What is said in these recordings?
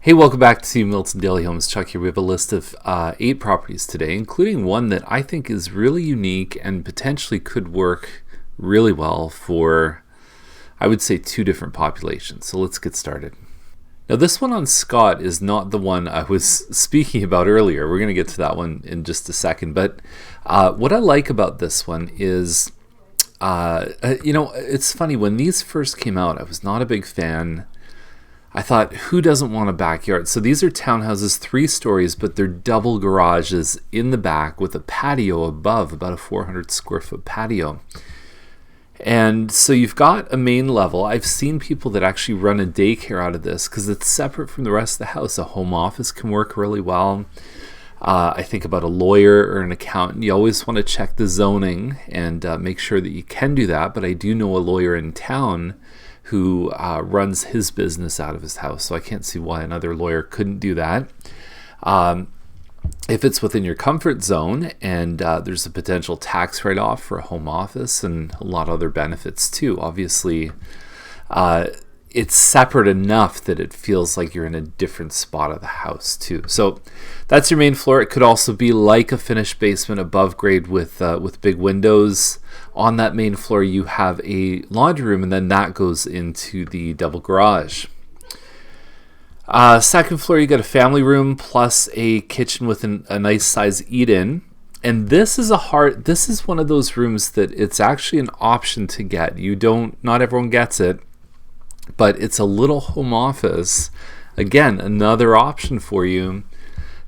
Hey, welcome back to Milton Daily Homes. Chuck here. We have a list of 8 properties today, including one that I think is really unique and potentially could work really well for, I would say, 2 different populations. So let's get started. Now, this one on Scott is not the one I was speaking about earlier. We're going to get to that one in just a second. But what I like about this one is, it's funny. When these first came out, I was not a big fan. I thought, who doesn't want a backyard? So these are townhouses, 3 stories, but they're double garages in the back with a patio above, about a 400 square foot patio. And so you've got a main level. I've seen people that actually run a daycare out of this because it's separate from the rest of the house. A home office can work really well. I think about a lawyer or an accountant. You always want to check the zoning and make sure that you can do that. But I do know a lawyer in town who runs his business out of his house. So I can't see why another lawyer couldn't do that. If it's within your comfort zone and there's a potential tax write-off for a home office and a lot of other benefits too. Obviously, it's separate enough that it feels like you're in a different spot of the house too. So that's your main floor. It could also be like a finished basement above grade with big windows. On that main floor, you have a laundry room, and then that goes into the double garage. Second floor, you got a family room plus a kitchen with a nice size eat-in. And this is one of those rooms that it's actually an option to get. Not everyone gets it, but it's a little home office. Again, another option for you.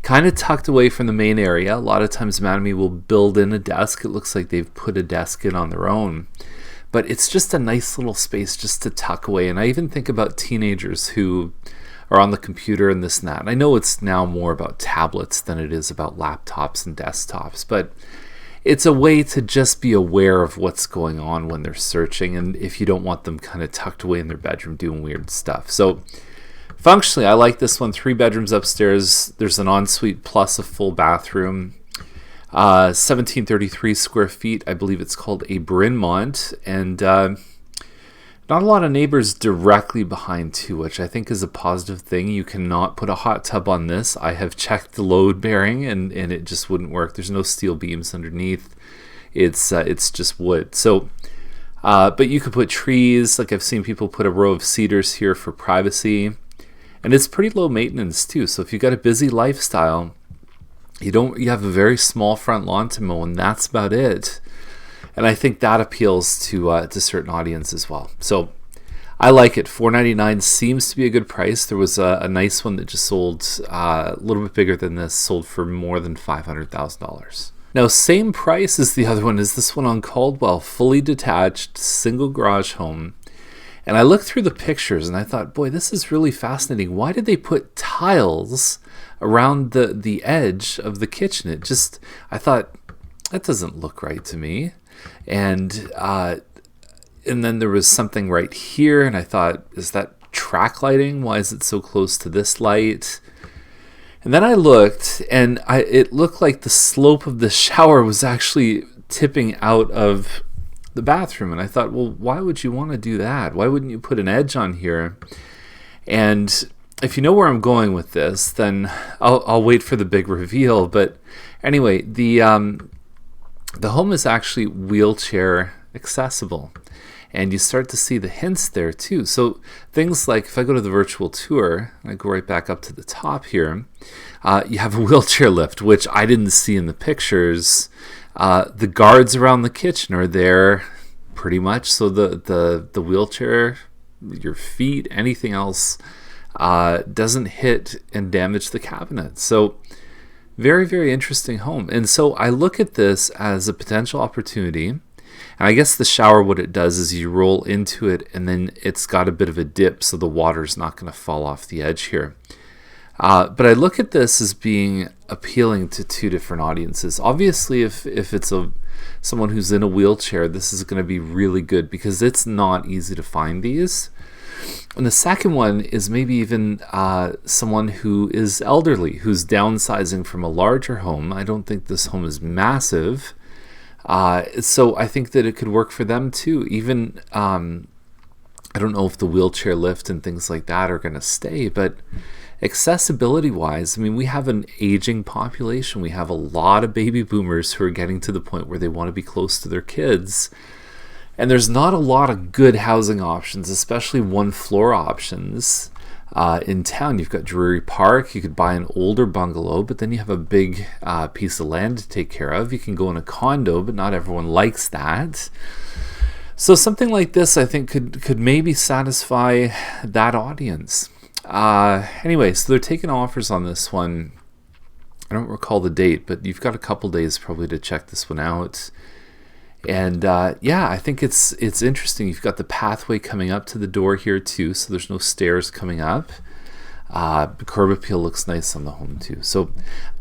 Kind of tucked away from the main area. A lot of times Mattamy will build in a desk. It looks like they've put a desk in on their own. But it's just a nice little space just to tuck away. And I even think about teenagers who are on the computer and this and that. And I know it's now more about tablets than it is about laptops and desktops. But it's a way to just be aware of what's going on when they're searching. And if you don't want them kind of tucked away in their bedroom doing weird stuff. So functionally, I like this one. 3 bedrooms upstairs. There's an ensuite plus a full bathroom. 1733 square feet. I believe it's called a Brynmont. And not a lot of neighbors directly behind too, which I think is a positive thing. You cannot put a hot tub on this. I have checked the load bearing and it just wouldn't work. There's no steel beams underneath. It's just wood. So but you could put trees. Like I've seen people put a row of cedars here for privacy. And it's pretty low maintenance too. So if you've got a busy lifestyle, you have a very small front lawn to mow, and that's about it. And I think that appeals to certain audiences as well. So I like it. $499 seems to be a good price. There was a nice one that just sold a little bit bigger than this, sold for more than $500,000. Now, same price as the other one is this one on Caldwell, fully detached, single garage home. And I looked through the pictures and I thought, boy, this is really fascinating. Why did they put tiles around the edge of the kitchen? I thought, that doesn't look right to me. And then there was something right here, and I thought, is that track lighting? Why is it so close to this light? And then I looked, and it looked like the slope of the shower was actually tipping out of the bathroom. And I thought, well, why would you want to do that? Why wouldn't you put an edge on here? And if you know where I'm going with this, then I'll wait for the big reveal. But anyway, the home is actually wheelchair accessible, and you start to see the hints there too. So things like, if I go to the virtual tour, I go right back up to the top here, you have a wheelchair lift, which I didn't see in the pictures. The guards around the kitchen are there pretty much, so the wheelchair, your feet, anything else doesn't hit and damage the cabinet. So very, very interesting home. And so I look at this as a potential opportunity. And I guess the shower, what it does is you roll into it, and then it's got a bit of a dip, so the water's not going to fall off the edge here. But I look at this as being appealing to 2 different audiences. Obviously, if it's someone who's in a wheelchair, this is going to be really good because it's not easy to find these. And the second one is maybe even someone who is elderly, who's downsizing from a larger home. I don't think this home is massive. So I think that it could work for them too. Even I don't know if the wheelchair lift and things like that are going to stay, but accessibility wise, I mean, we have an aging population. We have a lot of baby boomers who are getting to the point where they want to be close to their kids. And there's not a lot of good housing options, especially one floor options. In town, you've got Drury Park. You could buy an older bungalow, but then you have a big piece of land to take care of. You can go in a condo, but not everyone likes that. So something like this, I think, could maybe satisfy that audience. Anyway, so they're taking offers on this one. I don't recall the date, but you've got a couple days probably to check this one out. And yeah, I think it's interesting. You've got the pathway coming up to the door here too, so there's no stairs coming up. The curb appeal looks nice on the home too. So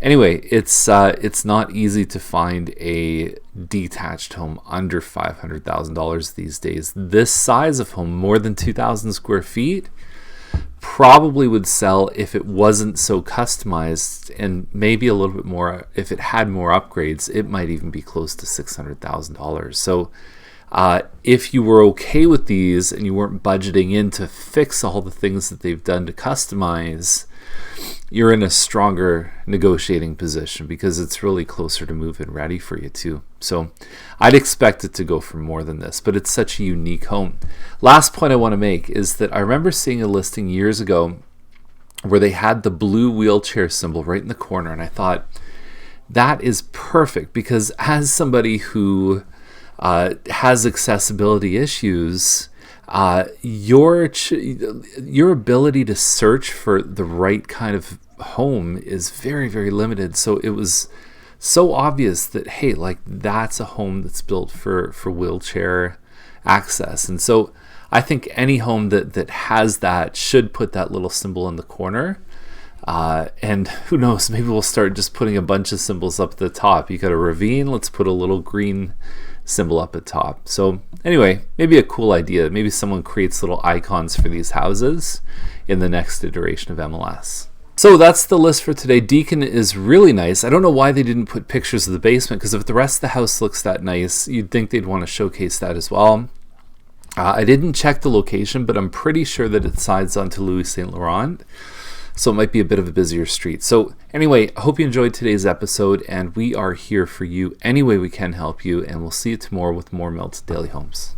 anyway, it's not easy to find a detached home under $500,000 these days. This size of home, more than 2,000 square feet, probably would sell if it wasn't so customized, and maybe a little bit more. If it had more upgrades, it might even be close to $600,000. So if you were okay with these and you weren't budgeting in to fix all the things that they've done to customize, you're in a stronger negotiating position because it's really closer to move-in ready for you too. So I'd expect it to go for more than this, but it's such a unique home. Last point I want to make is that I remember seeing a listing years ago where they had the blue wheelchair symbol right in the corner, and I thought that is perfect because as somebody who has accessibility issues, your ability to search for the right kind of home is very, very limited. So it was so obvious that, hey, like that's a home that's built for wheelchair access. And so I think any home that has that should put that little symbol in the corner. And who knows, maybe we'll start just putting a bunch of symbols up at the top. You got a ravine, let's put a little green symbol up at top. So anyway, maybe a cool idea. Maybe someone creates little icons for these houses in the next iteration of MLS. So that's the list for today. Deacon is really nice. I don't know why they didn't put pictures of the basement, because if the rest of the house looks that nice, you'd think they'd want to showcase that as well. I didn't check the location, but I'm pretty sure that it sides onto Louis Saint Laurent, so it might be a bit of a busier street. So anyway, I hope you enjoyed today's episode, and we are here for you any way we can help you, and we'll see you tomorrow with more Milton Daily Homes.